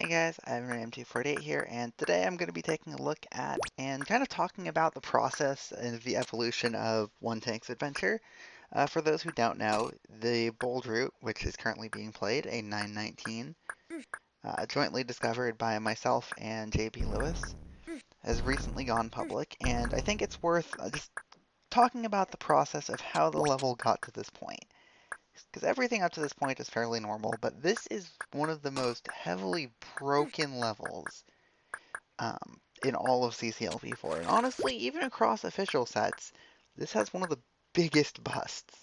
Hey guys, I'm M248 here, and today I'm going to be taking a look at and kind of talking about the process and the evolution of One Tank's adventure. For those who don't know, the bold route, which is currently being played, a 919, jointly discovered by myself and JB Lewis, has recently gone public, and I think it's worth just talking about the process of how the level got to this point. Because everything up to this point is fairly normal, but this is one of the most heavily broken levels in all of CCLP4. And honestly, even across official sets, this has one of the biggest busts.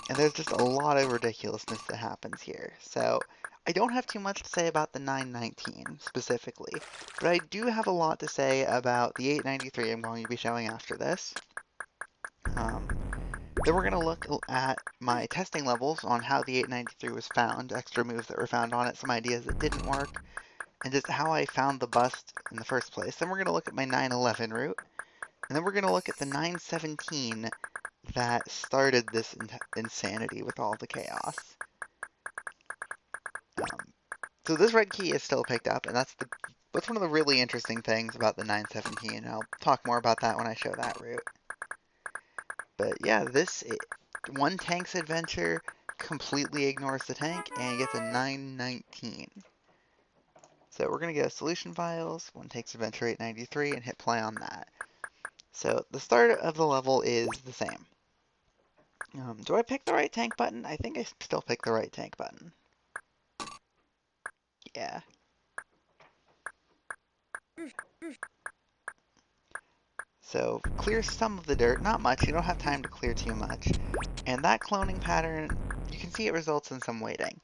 And there's just a lot of ridiculousness that happens here. So I don't have too much to say about the 919 specifically, but I do have a lot to say about the 893 I'm going to be showing after this. Then we're going to look at my testing levels on how the 893 was found, extra moves that were found on it, some ideas that didn't work, and just how I found the bust in the first place. Then we're going to look at my 911 route, and then we're going to look at the 917 that started this insanity with all the chaos. So this red key is still picked up, and that's one of the really interesting things about the 917, and I'll talk more about that when I show that route. But yeah, One Tank's adventure completely ignores the tank and gets a 919. So we're going to go solution files, One Tank's adventure 893, and hit play on that. So the start of the level is the same. Do I pick the right tank button? I think I still pick the right tank button. Yeah. So clear some of the dirt, not much, you don't have time to clear too much. And that cloning pattern, you can see it results in some waiting.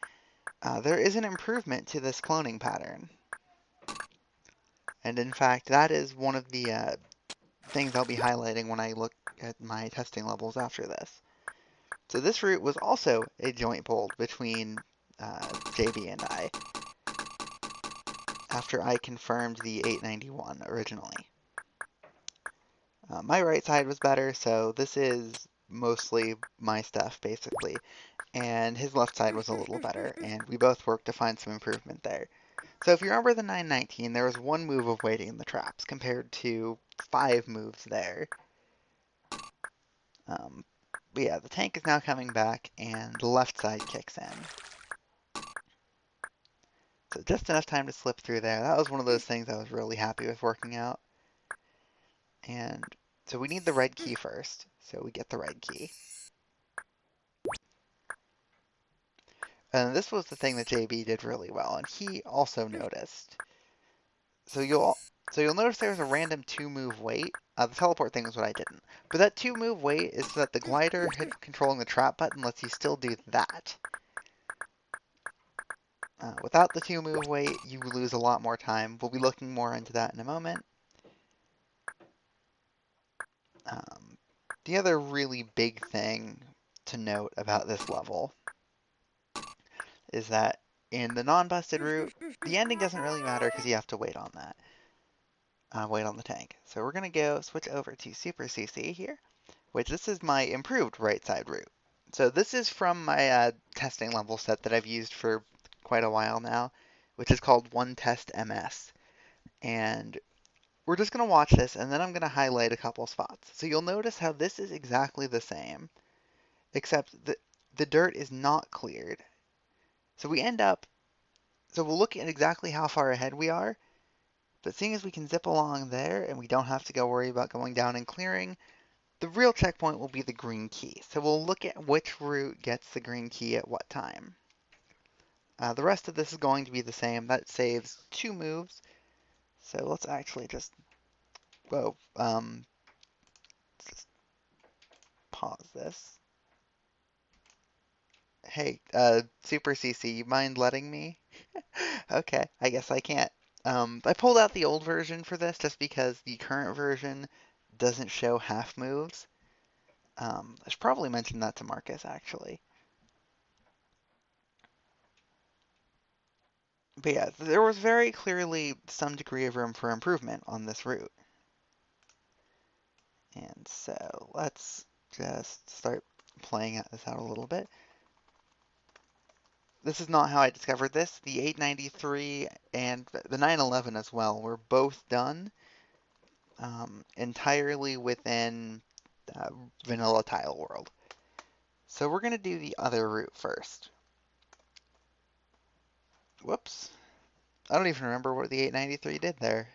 There is an improvement to this cloning pattern. And in fact, that is one of the things I'll be highlighting when I look at my testing levels after this. So this route was also a joint bold between JB and I, after I confirmed the 891 originally. My right side was better, so this is mostly my stuff, basically. And his left side was a little better, and we both worked to find some improvement there. So if you remember the 919, there was one move of waiting in the traps compared to 5 moves there. But yeah, the tank is now coming back, and the left side kicks in. So just enough time to slip through there. That was one of those things I was really happy with working out. And so we need the red key first. So we get the red key. And this was the thing that JB did really well, and he also noticed. So you'll notice there's a random 2-move wait. The teleport thing is what I didn't. But that 2-move wait is so that the glider controlling the trap button lets you still do that. Without the 2-move wait, you lose a lot more time. We'll be looking more into that in a moment. The other really big thing to note about this level is that in the non-busted route, the ending doesn't really matter because you have to wait on that. Wait on the tank. So we're going to go switch over to Super CC here, which this is my improved right side route. So this is from my testing level set that I've used for quite a while now, which is called One Test MS. And we're just going to watch this, and then I'm going to highlight a couple spots. So you'll notice how this is exactly the same, except the dirt is not cleared. So we'll look at exactly how far ahead we are, but seeing as we can zip along there and we don't have to go worry about going down and clearing, the real checkpoint will be the green key. So we'll look at which route gets the green key at what time. The rest of this is going to be the same. That saves 2 moves. So let's actually just just pause this. Hey, Super CC, you mind letting me? Okay, I guess I can't. I pulled out the old version for this just because the current version doesn't show half moves. I should probably mention that to Marcus, actually. But yeah, there was very clearly some degree of room for improvement on this route. And so let's just start playing this out a little bit. this is not how I discovered this. The 893 and the 911 as well were both done entirely within uh, vanilla tile world. So we're going to do the other route first. Whoops. I don't even remember what the 893 did there.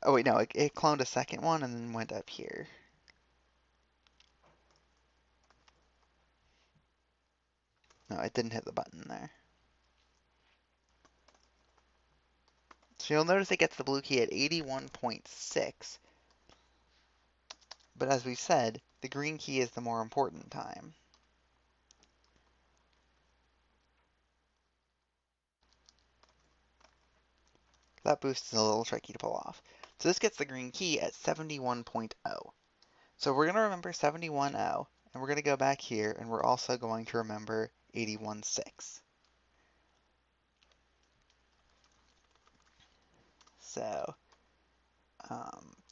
Oh wait, no, it cloned a second one and then went up here. No, it didn't hit the button there. So you'll notice it gets the blue key at 81.6. But as we said, the green key is the more important time. That boost is a little tricky to pull off. So this gets the green key at 71.0. So we're going to remember 71.0, and we're going to go back here, and we're also going to remember 81.6. So,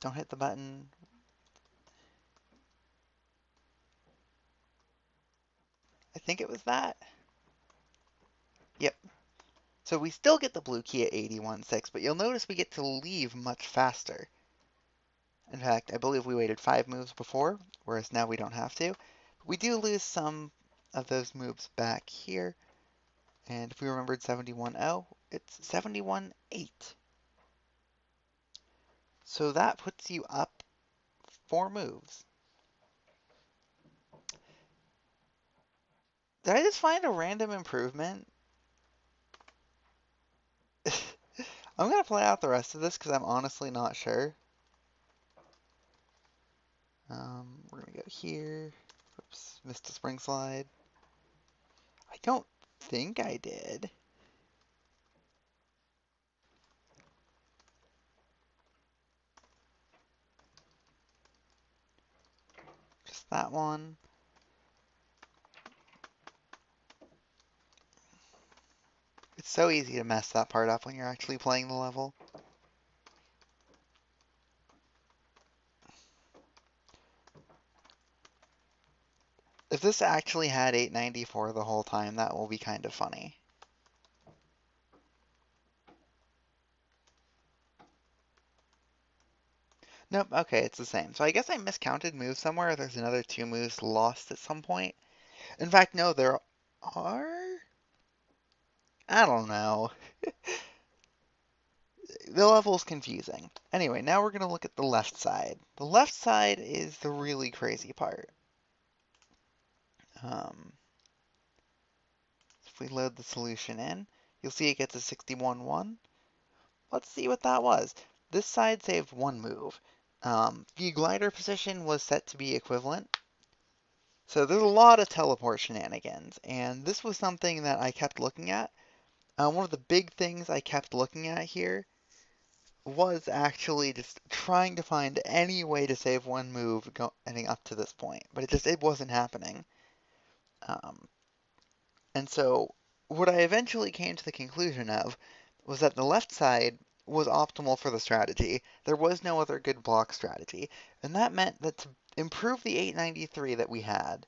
don't hit the button. I think it was that. Yep. So we still get the blue key at 81.6, but you'll notice we get to leave much faster. In fact, I believe we waited 5 moves before, whereas now we don't have to. We do lose some of those moves back here, and if we remembered 71.0, it's 71.8. So that puts you up 4 moves. Did I just find a random improvement? I'm going to play out the rest of this because I'm honestly not sure. We're going to go here. Oops, missed a spring slide. I don't think I did. Just that one. It's so easy to mess that part up when you're actually playing the level. If this actually had 894 the whole time, that will be kind of funny. Nope, okay, it's the same. So I guess I miscounted moves somewhere. There's another 2 moves lost at some point. In fact, no, there are? I don't know. The level's confusing. Anyway, now we're going to look at the left side. The left side is the really crazy part. Um, if we load the solution in, you'll see it gets a 61-1. Let's see what that was. This side saved 1 move. The glider position was set to be equivalent. So there's a lot of teleport shenanigans, and this was something that I kept looking at. One of the big things I kept looking at here was actually just trying to find any way to save 1 move getting up to this point, but it wasn't happening. Um, and so what I eventually came to the conclusion of was that the left side was optimal for the strategy. There was no other good block strategy, and that meant that to improve the 893 that we had,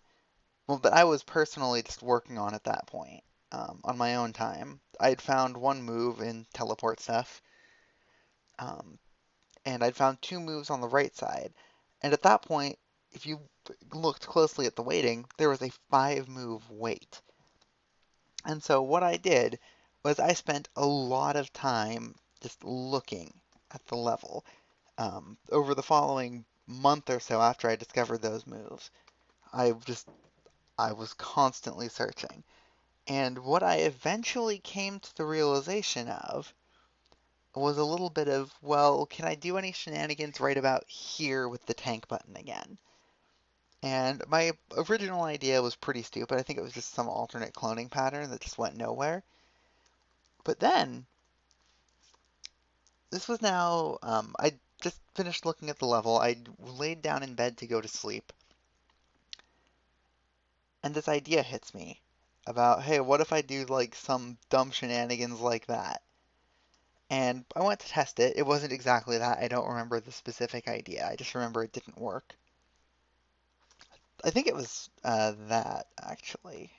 well, that I was personally just working on at that point, on my own time. I had found 1 move in teleport stuff, um, and I'd found 2 moves on the right side. And at that point, if you looked closely at the weighting, there was a 5 move weight. And so what I did was I spent a lot of time just looking at the level over the following month or so after I discovered those moves. I just I was constantly searching. And what I eventually came to the realization of was a little bit of, well, can I do any shenanigans right about here with the tank button again? And my original idea was pretty stupid. I think it was just some alternate cloning pattern that just went nowhere. But then, this was now, I just finished looking at the level. I laid down in bed to go to sleep. And this idea hits me about, hey, what if I do like some dumb shenanigans like that? And I went to test it. It wasn't exactly that. I don't remember the specific idea. I just remember it didn't work. I think it was that, actually.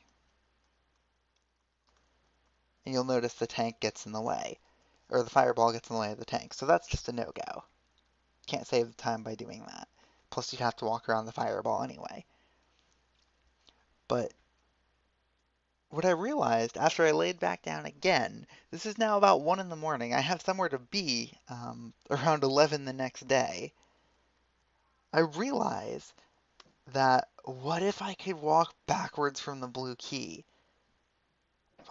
And you'll notice the tank gets in the way, or the fireball gets in the way of the tank. So that's just a no-go. Can't save the time by doing that. Plus, you'd have to walk around the fireball anyway. But what I realized after I laid back down again, this is now about 1 in the morning. I have somewhere to be around 11 the next day. I realized that what if I could walk backwards from the blue key?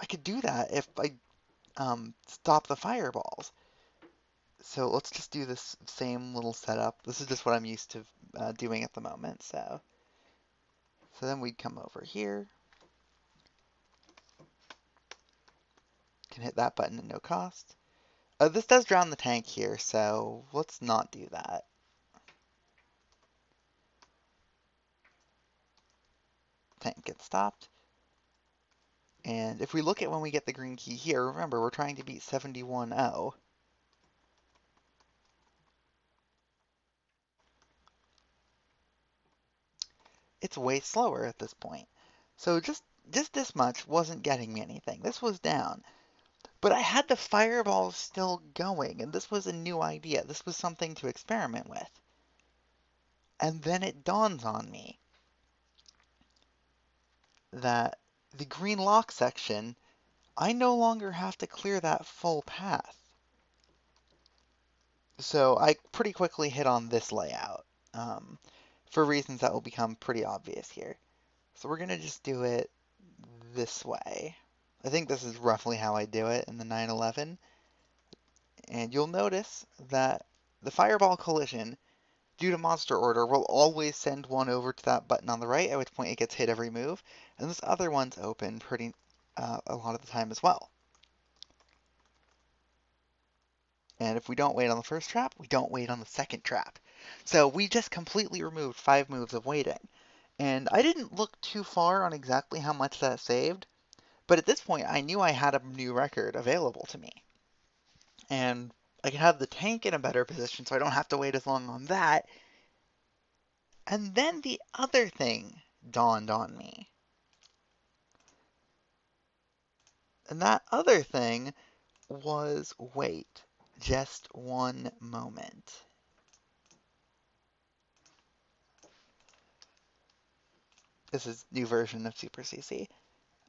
I could do that if I stop the fireballs. So let's just do this same little setup. This is just what I'm used to doing at the moment. So then we'd come over here, can hit that button at no cost. This does drown the tank here, so let's not do that. Tank gets stopped. And if we look at when we get the green key here, remember, we're trying to beat 71.0. It's way slower at this point. So just this much wasn't getting me anything. This was down. But I had the fireball still going, and this was a new idea. This was something to experiment with. And then it dawns on me that the green lock section, I no longer have to clear that full path. So I pretty quickly hit on this layout for reasons that will become pretty obvious here. So we're going to just do it this way. I think this is roughly how I do it in the 911. And you'll notice that the fireball collision, due to monster order, will always send one over to that button on the right, at which point it gets hit every move. And this other one's open pretty a lot of the time as well. And if we don't wait on the first trap, we don't wait on the second trap. So we just completely removed 5 moves of waiting. And I didn't look too far on exactly how much that saved, but at this point I knew I had a new record available to me. And I can have the tank in a better position so I don't have to wait as long on that. And then the other thing dawned on me. And that other thing was wait just one moment. This is new version of Super CC.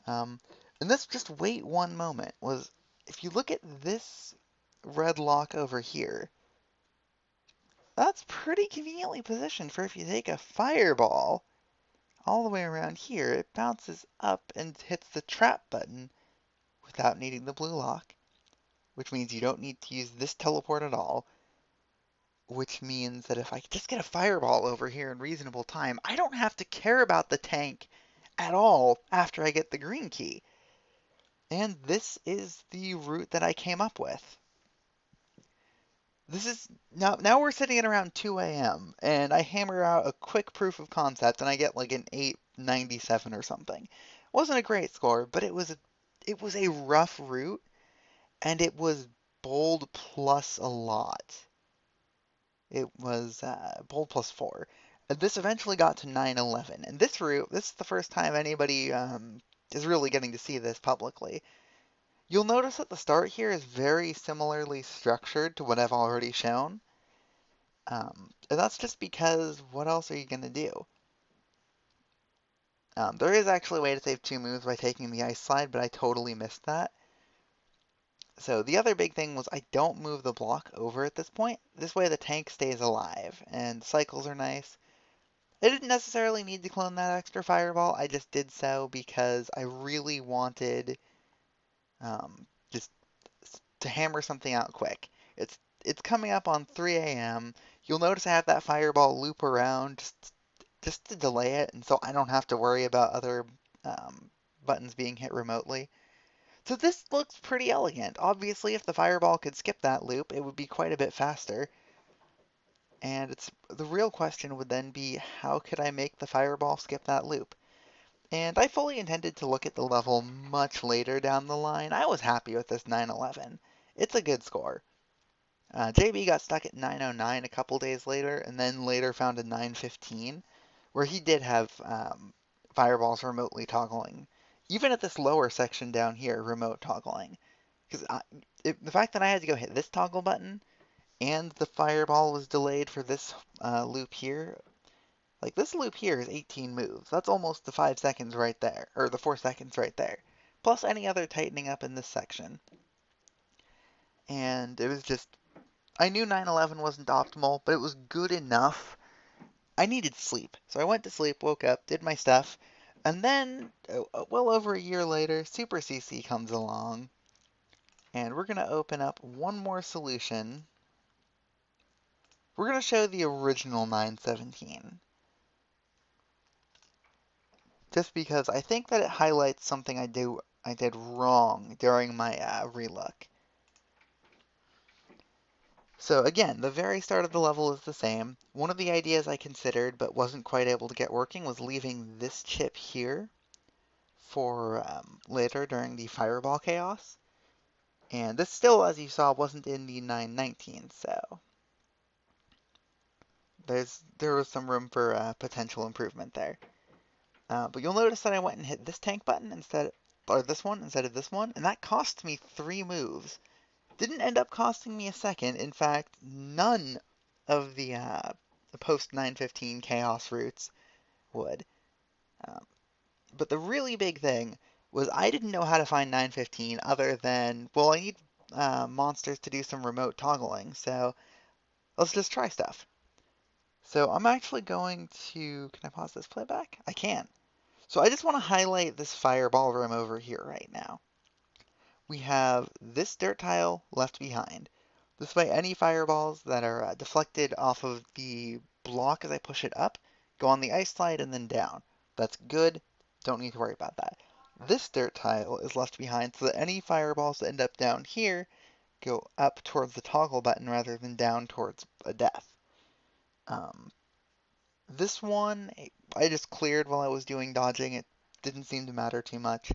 Um, and this just wait one moment was, if you look at this red lock over here, that's pretty conveniently positioned for if you take a fireball all the way around here, it bounces up and hits the trap button without needing the blue lock, which means you don't need to use this teleport at all, which means that if I just get a fireball over here in reasonable time, I don't have to care about the tank at all after I get the green key. And this is the route that I came up with. This is now we're sitting at around 2 a.m. and I hammer out a quick proof of concept and I get like an 897 or something. Wasn't a great score, but it was a rough route and it was bold plus a lot. It was bold plus 4. This eventually got to 911, and this route, this is the first time anybody is really getting to see this publicly. You'll notice that the start here is very similarly structured to what I've already shown. And that's just because what else are you going to do? There is actually a way to save 2 moves by taking the ice slide, but I totally missed that. So the other big thing was I don't move the block over at this point. This way the tank stays alive, and cycles are nice. I didn't necessarily need to clone that extra fireball, I just did so because I really wanted just to hammer something out quick. It's coming up on 3 a.m. You'll notice I have that fireball loop around just to delay it, and so I don't have to worry about other buttons being hit remotely. So this looks pretty elegant. Obviously, if the fireball could skip that loop, it would be quite a bit faster. And the real question would then be, how could I make the fireball skip that loop? And I fully intended to look at the level much later down the line. I was happy with this 911. It's a good score. JB got stuck at 909 a couple days later, and then later found a 915, where he did have fireballs remotely toggling. Even at this lower section down here, remote toggling. Because the fact that I had to go hit this toggle button and the fireball was delayed for this loop here, like this loop here is 18 moves. That's almost the 5 seconds right there, or the 4 seconds right there. Plus any other tightening up in this section. And it was just, I knew 9/11 wasn't optimal, but it was good enough. I needed sleep. So I went to sleep, woke up, did my stuff, and then, well over a year later, Super CC comes along, and we're going to open up one more solution. We're going to show the original 917. Just because I think that it highlights something I did wrong during my relook. So again, the very start of the level is the same. One of the ideas I considered but wasn't quite able to get working was leaving this chip here for later during the fireball chaos. And this still, as you saw, wasn't in the 919, so there was some room for potential improvement there. But you'll notice that I went and hit this tank button instead, or this one instead of this one, and that cost me 3 moves. Didn't end up costing me a second. In fact, none of the post 915 chaos routes would. Um, but the really big thing was I didn't know how to find 915 other than, well, I need monsters to do some remote toggling, so let's just try stuff. So I'm actually going to, can I pause this playback? I can. So I just want to highlight this fireball room over here right now. We have this dirt tile left behind. This way any fireballs that are deflected off of the block as I push it up go on the ice slide and then down. That's good. Don't need to worry about that. This dirt tile is left behind so that any fireballs that end up down here go up towards the toggle button rather than down towards a death. Um, this one I just cleared while I was doing dodging. It didn't seem to matter too much.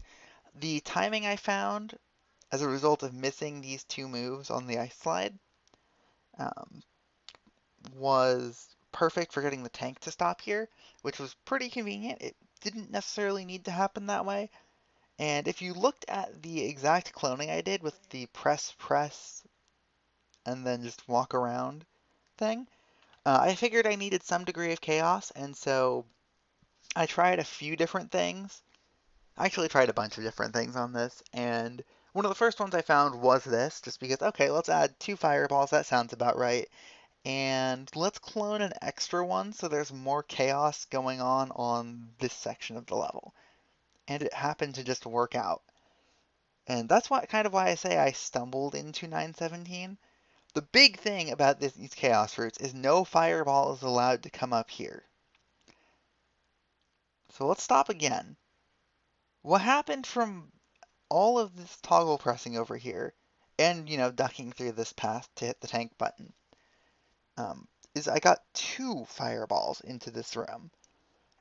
The timing I found as a result of missing these 2 moves on the ice slide um, was perfect for getting the tank to stop here, which was pretty convenient. It didn't necessarily need to happen that way. And if you looked at the exact cloning I did with the press, and then just walk around thing, I figured I needed some degree of chaos, and so I tried a few different things. I actually tried a bunch of different things on this, and one of the first ones I found was this, just because, okay, let's add 2 fireballs, that sounds about right. And let's clone an extra one so there's more chaos going on this section of the level. And it happened to just work out. And that's kind of why I say I stumbled into 917. The big thing about these chaos routes is no fireball is allowed to come up here. So let's stop again. What happened from all of this toggle pressing over here, and, ducking through this path to hit the tank button, is I got 2 fireballs into this room.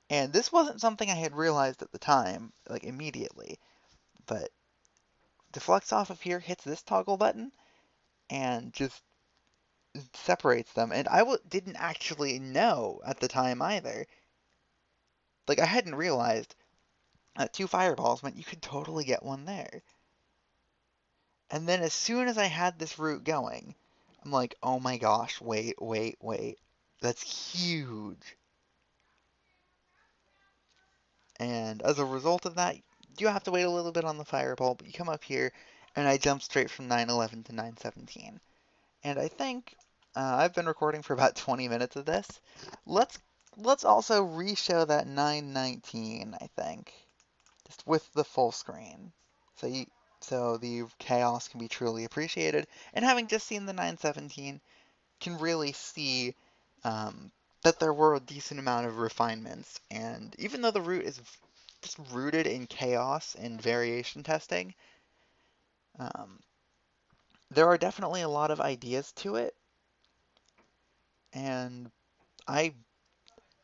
And this wasn't something I had realized at the time, like immediately, but deflects off of here, hits this toggle button, and just separates them. And I didn't actually know at the time either. Like, I hadn't realized that 2 fireballs meant you could totally get one there. And then as soon as I had this route going, I'm like, oh my gosh, wait. That's huge. And as a result of that, you have to wait a little bit on the fireball, but you come up here, and I jump straight from 911 to 917. And I think I've been recording for about 20 minutes of this. Let's also re-show that 919, I think, just with the full screen, so the chaos can be truly appreciated. And having just seen the 917, can really see that there were a decent amount of refinements. And even though the route is just rooted in chaos and variation testing, um, there are definitely a lot of ideas to it. And I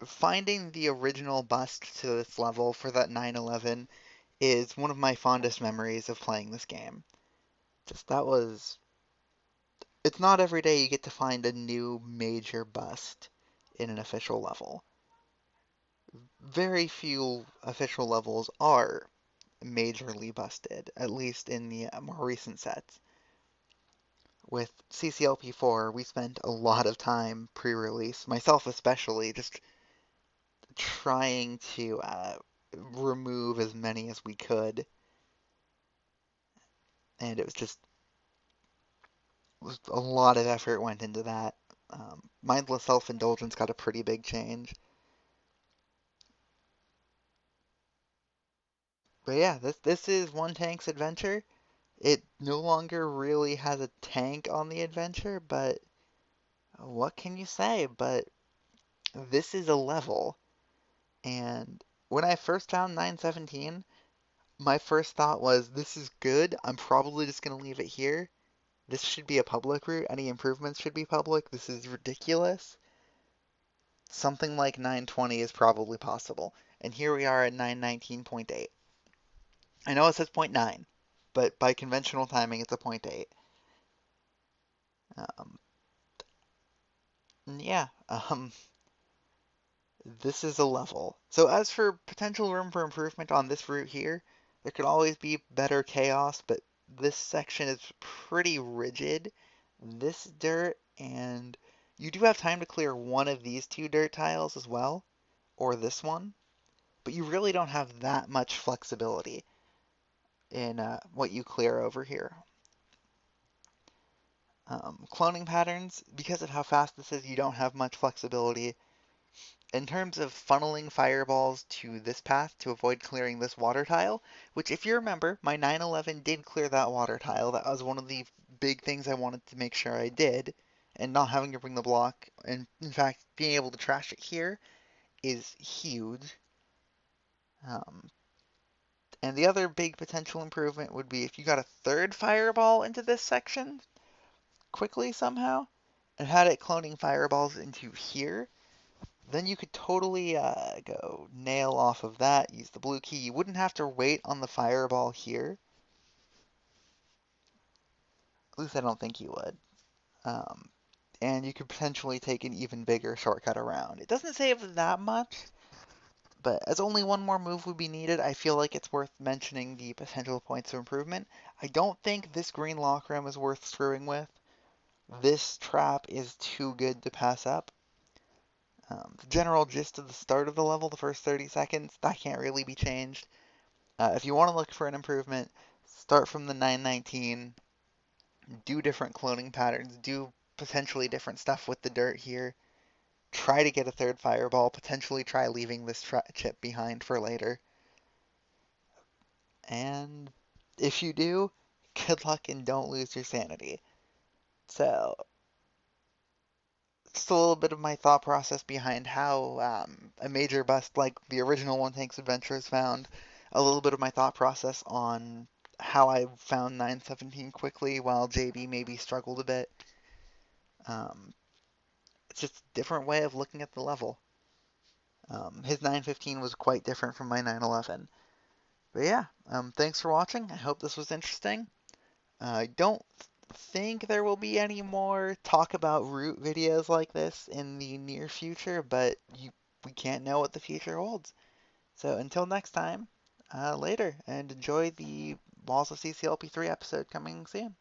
finding the original bust to this level for that 911 is one of my fondest memories of playing this game. Just that was, it's not every day you get to find a new major bust in an official level. very few official levels are majorly busted, at least in the more recent sets. With CCLP4, we spent a lot of time pre-release, myself especially, just trying to remove as many as we could, and it was just a lot of effort went into that. Mindless self-indulgence got a pretty big change. But yeah, this is One Tank's adventure. It no longer really has a tank on the adventure, but what can you say? But this is a level. And when I first found 917, my first thought was, this is good. I'm probably just going to leave it here. This should be a public route. Any improvements should be public. This is ridiculous. Something like 920 is probably possible. And here we are at 919.8. I know it says point 0.9, but by conventional timing, it's a point 0.8. Um, yeah, this is a level. So as for potential room for improvement on this route here, there could always be better chaos, but this section is pretty rigid. This dirt, and you do have time to clear one of these two dirt tiles as well, or this one, but you really don't have that much flexibility in what you clear over here. Cloning patterns, because of how fast this is, you don't have much flexibility. In terms of funneling fireballs to this path to avoid clearing this water tile, which if you remember, my 911 did clear that water tile. That was one of the big things I wanted to make sure I did, and not having to bring the block, and in fact, being able to trash it here is huge. Um, and the other big potential improvement would be if you got a third fireball into this section quickly somehow, and had it cloning fireballs into here. Then you could totally go nail off of that, use the blue key. You wouldn't have to wait on the fireball here. At least I don't think you would. Um, and you could potentially take an even bigger shortcut around. It doesn't save that much, but as only one more move would be needed, I feel like it's worth mentioning the potential points of improvement. I don't think this green lock room is worth screwing with. This trap is too good to pass up. The general gist of the start of the level, the first 30 seconds, that can't really be changed. If you want to look for an improvement, start from the 919, do different cloning patterns, do potentially different stuff with the dirt here, try to get a third fireball, potentially try leaving this chip behind for later. And if you do, good luck and don't lose your sanity. So, just a little bit of my thought process behind how a major bust like the original One Tank's Adventure is found, a little bit of my thought process on how I found 917 quickly while JB maybe struggled a bit. Um, it's just a different way of looking at the level. His 915 was quite different from my 911. But yeah, thanks for watching. I hope this was interesting. I don't think there will be any more talk about root videos like this in the near future, but we can't know what the future holds. So until next time, later, and enjoy the Walls of CCLP3 episode coming soon.